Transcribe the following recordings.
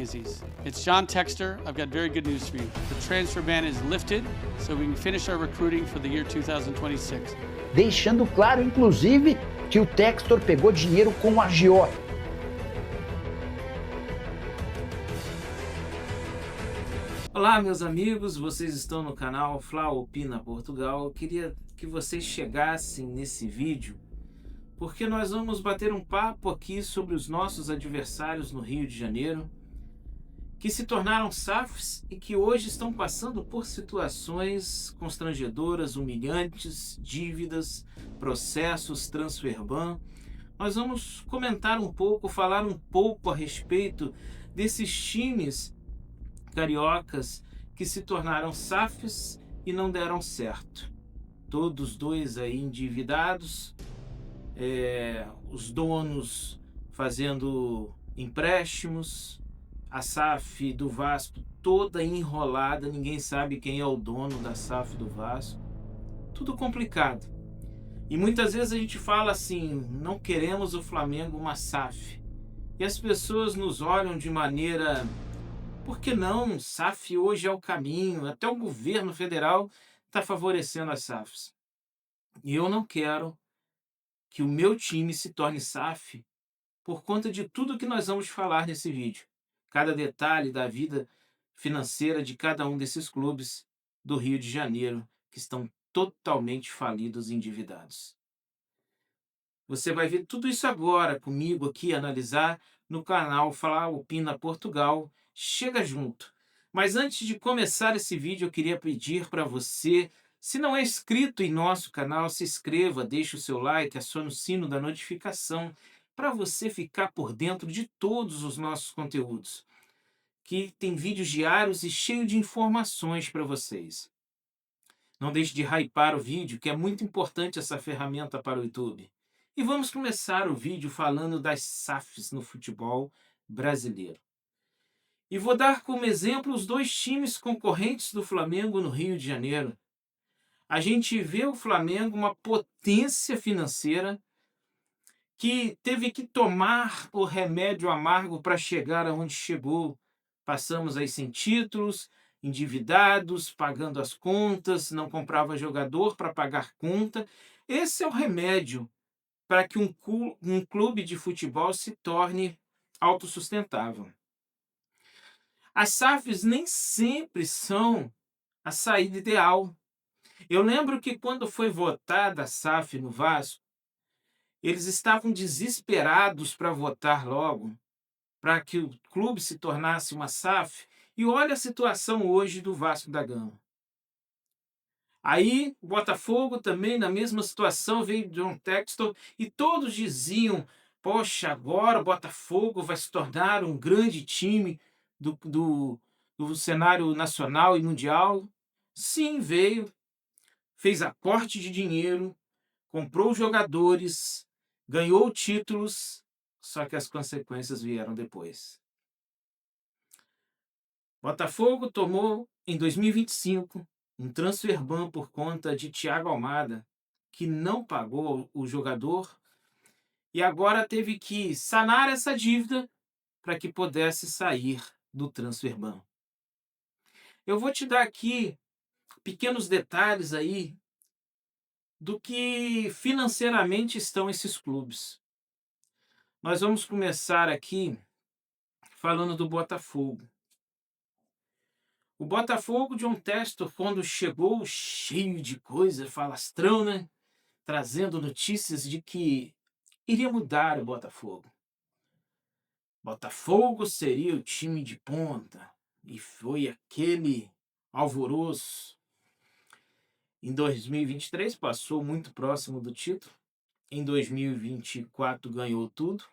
Mayonnaise. It's John Texter. I've got very good news for you. The transfer ban is lifted, so we can finish our recruiting for the year 2026. Deixando claro, inclusive, que o Textor pegou dinheiro com a agiota. Olá, meus amigos, vocês estão no canal Fla Opina Portugal. Eu queria que vocês chegassem nesse vídeo, porque nós vamos bater um papo aqui sobre os nossos adversários no Rio de Janeiro, que se tornaram SAFs e que hoje estão passando por situações constrangedoras, humilhantes, dívidas, processos, transfer ban. Nós vamos comentar um pouco, falar um pouco a respeito desses times cariocas que se tornaram SAFs e não deram certo. Todos dois aí endividados, os donos fazendo empréstimos, a SAF do Vasco toda enrolada, ninguém sabe quem é o dono da SAF do Vasco, tudo complicado. E muitas vezes a gente fala assim, não queremos o Flamengo uma SAF, e as pessoas nos olham de maneira, por que não? SAF hoje é o caminho, até o governo federal está favorecendo as SAFs. E eu não quero que o meu time se torne SAF por conta de tudo que nós vamos falar nesse vídeo. Cada detalhe da vida financeira de cada um desses clubes do Rio de Janeiro que estão totalmente falidos e endividados. Você vai ver tudo isso agora comigo aqui, analisar no canal Fla Opina Portugal. Chega junto! Mas antes de começar esse vídeo, eu queria pedir para você, se não é inscrito em nosso canal, se inscreva, deixe o seu like, acione o sino da notificação para você ficar por dentro de todos os nossos conteúdos, que tem vídeos diários e cheio de informações para vocês. Não deixe de hypar o vídeo, que é muito importante essa ferramenta para o YouTube. E vamos começar o vídeo falando das SAFs no futebol brasileiro. E vou dar como exemplo os dois times concorrentes do Flamengo no Rio de Janeiro. A gente vê o Flamengo uma potência financeira que teve que tomar o remédio amargo para chegar aonde chegou. Passamos aí sem títulos, endividados, pagando as contas, não comprava jogador para pagar conta. Esse é o remédio para que um clube de futebol se torne autossustentável. As SAFs nem sempre são a saída ideal. Eu lembro que quando foi votada a SAF no Vasco, eles estavam desesperados para votar logo, para que o clube se tornasse uma SAF, e olha a situação hoje do Vasco da Gama. Aí o Botafogo também na mesma situação, veio John Textor e todos diziam, poxa, agora o Botafogo vai se tornar um grande time do cenário nacional e mundial. Sim, veio, fez aporte de dinheiro, comprou jogadores, ganhou títulos, só que as consequências vieram depois. Botafogo tomou, em 2025, um transfer ban por conta de Thiago Almada, que não pagou o jogador, e agora teve que sanar essa dívida para que pudesse sair do transfer ban. Eu vou te dar aqui pequenos detalhes aí do que financeiramente estão esses clubes. Nós vamos começar aqui falando do Botafogo. O Botafogo, John Textor, quando chegou cheio de coisa, falastrão, né? Trazendo notícias de que iria mudar o Botafogo. Botafogo seria o time de ponta. E foi aquele alvoroço. Em 2023 passou muito próximo do título. Em 2024 ganhou tudo.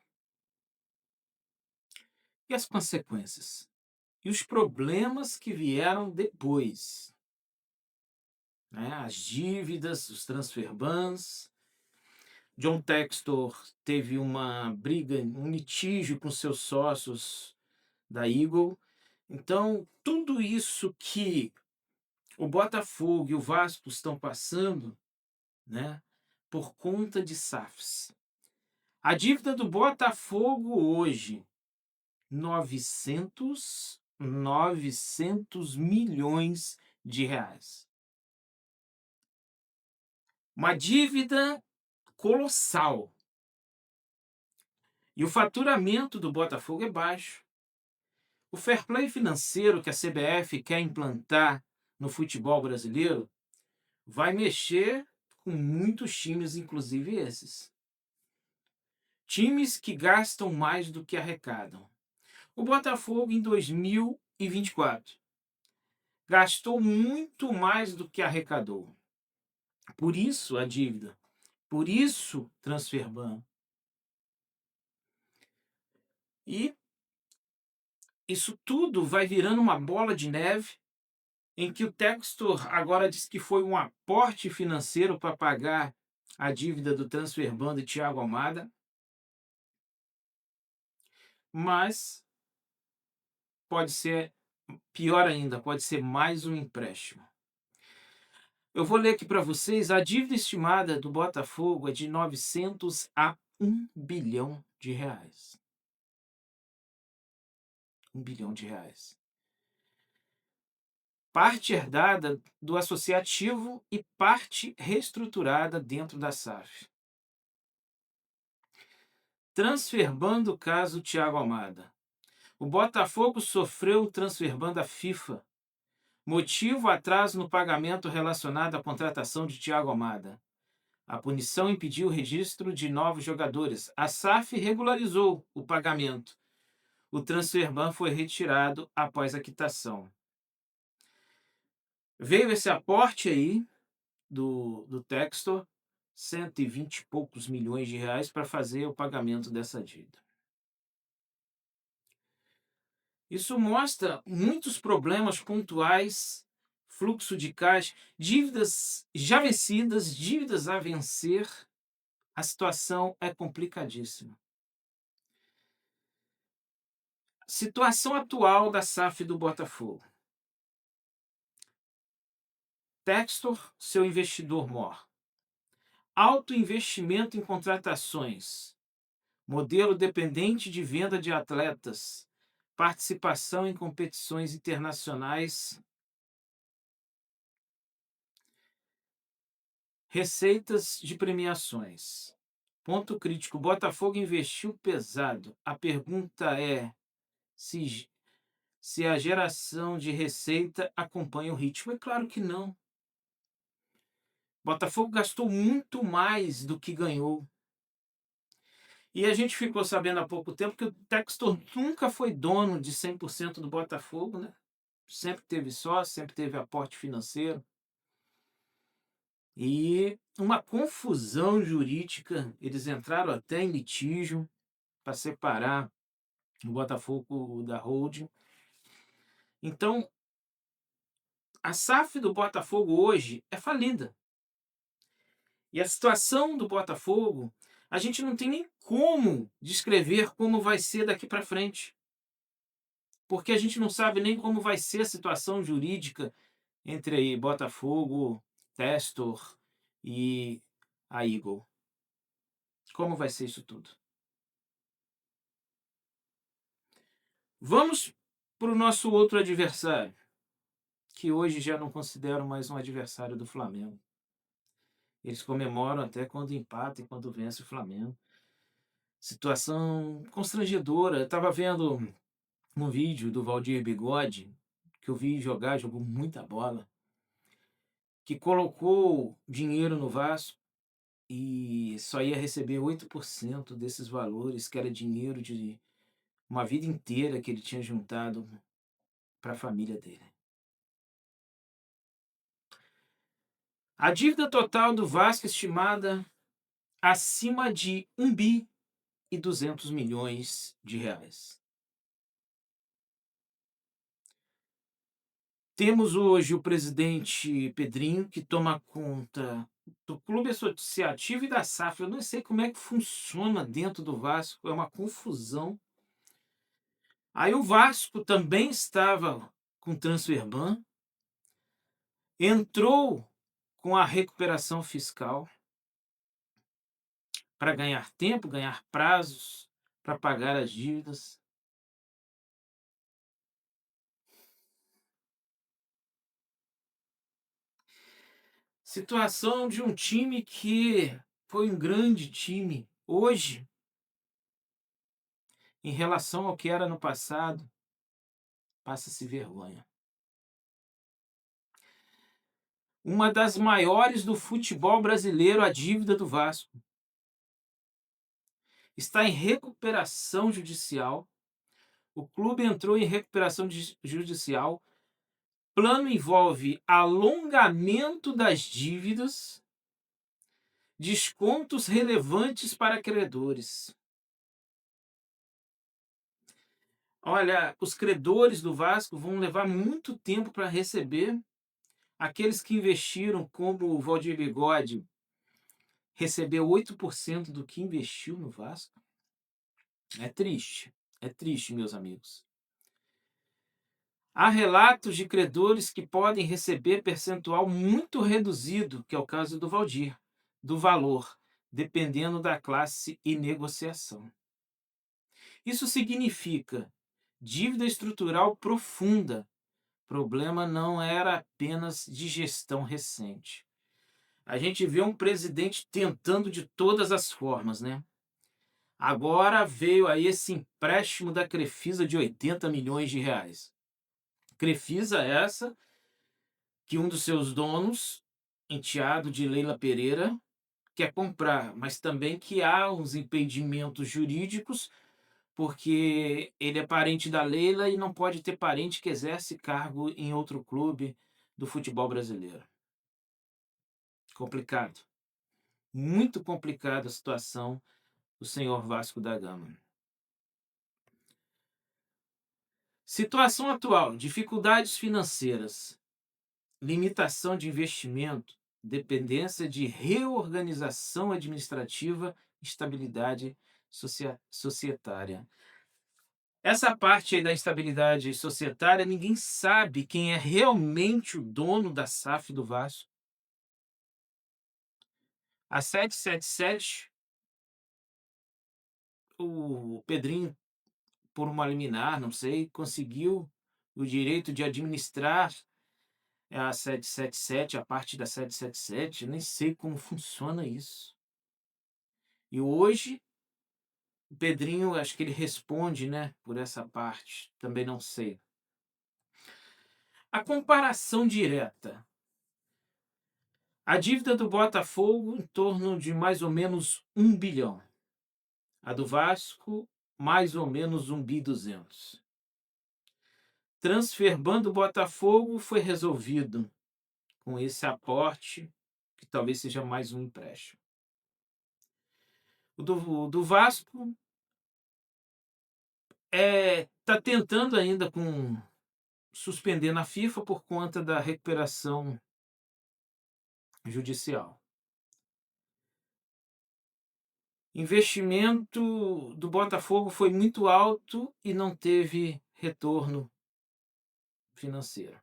E as consequências? E os problemas que vieram depois, né? As dívidas, os transfer bans. John Textor teve uma briga, um litígio com seus sócios da Eagle. Então, tudo isso que o Botafogo e o Vasco estão passando, né, por conta de SAFs. A dívida do Botafogo hoje 900 milhões de reais. Uma dívida colossal. E o faturamento do Botafogo é baixo. O fair play financeiro que a CBF quer implantar no futebol brasileiro vai mexer com muitos times, inclusive esses. Times que gastam mais do que arrecadam. O Botafogo, em 2024, gastou muito mais do que arrecadou. Por isso a dívida. Por isso Transferban. E isso tudo vai virando uma bola de neve em que o Textor agora diz que foi um aporte financeiro para pagar a dívida do Transferban de Thiago Almada. Mas pode ser pior ainda, pode ser mais um empréstimo. Eu vou ler aqui para vocês, a dívida estimada do Botafogo é de 900 a 1 bilhão de reais. 1 bilhão de reais. Parte herdada do associativo e parte reestruturada dentro da SAF. Transferban do caso Thiago Almada. O Botafogo sofreu o transferban da FIFA. Motivo: atraso no pagamento relacionado à contratação de Thiago Almada. A punição impediu o registro de novos jogadores. A SAF regularizou o pagamento. O transferban foi retirado após a quitação. Veio esse aporte aí do Textor, 120 e poucos milhões de reais para fazer o pagamento dessa dívida. Isso mostra muitos problemas pontuais, fluxo de caixa, dívidas já vencidas, dívidas a vencer. A situação é complicadíssima. Situação atual da SAF do Botafogo. Textor, seu investidor mor. Alto investimento em contratações. Modelo dependente de venda de atletas. Participação em competições internacionais. Receitas de premiações. Ponto crítico. Botafogo investiu pesado. A pergunta é se a geração de receita acompanha o ritmo. É claro que não. Botafogo gastou muito mais do que ganhou. E a gente ficou sabendo há pouco tempo que o Textor nunca foi dono de 100% do Botafogo, né? Sempre teve sócio, sempre teve aporte financeiro. E uma confusão jurídica, eles entraram até em litígio para separar o Botafogo da holding. Então, a SAF do Botafogo hoje é falida. E a situação do Botafogo, a gente não tem nem como descrever como vai ser daqui para frente. Porque a gente não sabe nem como vai ser a situação jurídica entre aí Botafogo, Textor e a Eagle. Como vai ser isso tudo? Vamos para o nosso outro adversário, que hoje já não considero mais um adversário do Flamengo. Eles comemoram até quando empata e quando vence o Flamengo. Situação constrangedora. Eu estava vendo um vídeo do Valdir Bigode, que eu vi jogar, jogou muita bola, que colocou dinheiro no Vasco e só ia receber 8% desses valores, que era dinheiro de uma vida inteira que ele tinha juntado para a família dele. A dívida total do Vasco estimada acima de 1 bi e 200 milhões de reais. Temos hoje o presidente Pedrinho, que toma conta do clube associativo e da SAF. Eu não sei como é que funciona dentro do Vasco, é uma confusão. Aí o Vasco também estava com transferban, entrou com a recuperação fiscal para ganhar tempo, ganhar prazos para pagar as dívidas. Situação de um time que foi um grande time. Hoje, em relação ao que era no passado, passa-se vergonha. Uma das maiores do futebol brasileiro, a dívida do Vasco, está em recuperação judicial. O clube entrou em recuperação judicial. Plano envolve alongamento das dívidas, descontos relevantes para credores. Olha, os credores do Vasco vão levar muito tempo para receber. Aqueles que investiram, como o Valdir Bigode, recebeu 8% do que investiu no Vasco. É triste, meus amigos. Há relatos de credores que podem receber percentual muito reduzido, que é o caso do Valdir, do valor, dependendo da classe e negociação. Isso significa dívida estrutural profunda. O problema não era apenas de gestão recente. A gente vê um presidente tentando de todas as formas, né? Agora veio aí esse empréstimo da Crefisa de 80 milhões de reais. Crefisa essa que um dos seus donos, enteado de Leila Pereira, quer comprar, mas também que há uns impedimentos jurídicos, porque ele é parente da Leila e não pode ter parente que exerce cargo em outro clube do futebol brasileiro. Complicado. Muito complicada a situação do senhor Vasco da Gama. Situação atual: dificuldades financeiras, limitação de investimento, dependência de reorganização administrativa, estabilidade societária. Essa parte aí da estabilidade societária, ninguém sabe quem é realmente o dono da SAF do Vasco. A 777, o Pedrinho, por uma liminar, não sei, conseguiu o direito de administrar a 777, a parte da 777, eu nem sei como funciona isso. E hoje, o Pedrinho, acho que ele responde, né, por essa parte, também não sei. A comparação direta. A dívida do Botafogo em torno de mais ou menos 1 bilhão. A do Vasco, mais ou menos 1 bi 200. Transferban do Botafogo foi resolvido com esse aporte, que talvez seja mais um empréstimo. O do Vasco está tentando ainda suspender na FIFA por conta da recuperação judicial. Investimento do Botafogo foi muito alto e não teve retorno financeiro.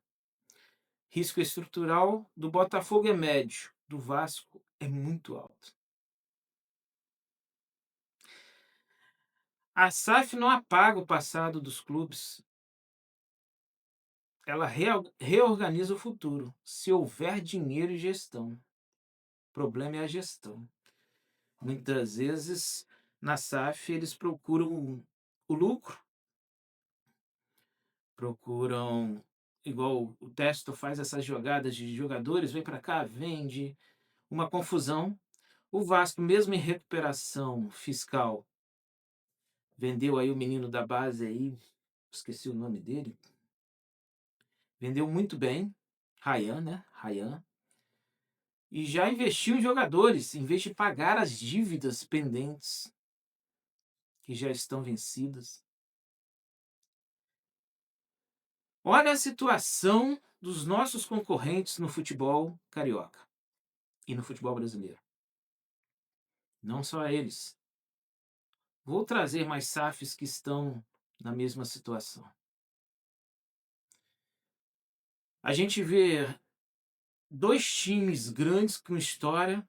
Risco estrutural do Botafogo é médio, do Vasco é muito alto. A SAF não apaga o passado dos clubes. Ela reorganiza o futuro, se houver dinheiro e gestão. O problema é a gestão. Muitas vezes, na SAF, eles procuram o lucro, procuram, igual o Testo faz essas jogadas de jogadores, vem para cá, vende, uma confusão. O Vasco, mesmo em recuperação fiscal, vendeu aí o menino da base aí, esqueci o nome dele, vendeu muito bem, Ryan, né? Ryan. E já investiu em jogadores, em vez de pagar as dívidas pendentes que já estão vencidas. Olha a situação dos nossos concorrentes no futebol carioca e no futebol brasileiro. Não só eles. Vou trazer mais SAFs que estão na mesma situação. A gente vê 2 times grandes com história,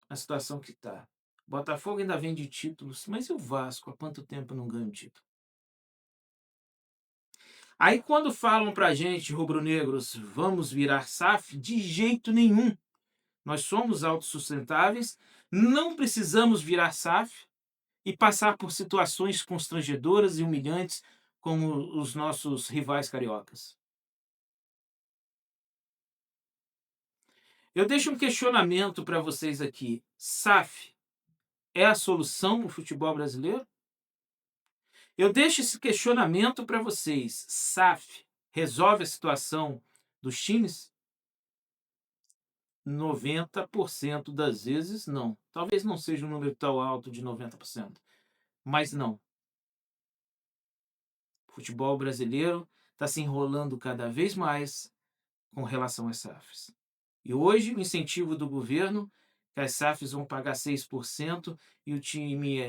a situação que está. O Botafogo ainda vende títulos, mas e o Vasco? Há quanto tempo não ganha um título? Aí quando falam pra gente, rubro-negros, vamos virar SAF, de jeito nenhum. Nós somos autossustentáveis, não precisamos virar SAF e passar por situações constrangedoras e humilhantes como os nossos rivais cariocas. Eu deixo um questionamento para vocês aqui. SAF é a solução no futebol brasileiro? Eu deixo esse questionamento para vocês. SAF resolve a situação dos times? 90% das vezes não. Talvez não seja um número tão alto de 90%, mas não. O futebol brasileiro está se enrolando cada vez mais com relação às SAFs. E hoje o incentivo do governo, que as SAFs vão pagar 6% e o time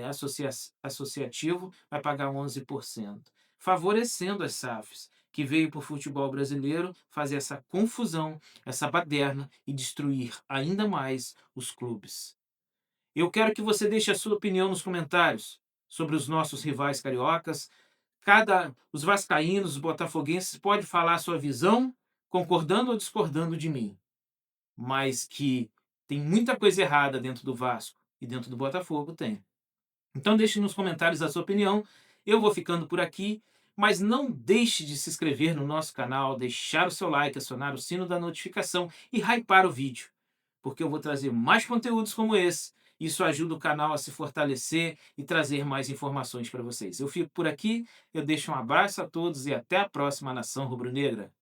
associativo vai pagar 11%, favorecendo as SAFs, que veio para o futebol brasileiro fazer essa confusão, essa baderna e destruir ainda mais os clubes. Eu quero que você deixe a sua opinião nos comentários sobre os nossos rivais cariocas. Os vascaínos, os botafoguenses podem falar a sua visão, concordando ou discordando de mim, mas que tem muita coisa errada dentro do Vasco e dentro do Botafogo, tem. Então deixe nos comentários a sua opinião. Eu vou ficando por aqui, mas não deixe de se inscrever no nosso canal, deixar o seu like, acionar o sino da notificação e hypar o vídeo, porque eu vou trazer mais conteúdos como esse. Isso ajuda o canal a se fortalecer e trazer mais informações para vocês. Eu fico por aqui, eu deixo um abraço a todos e até a próxima, Nação Rubro-Negra.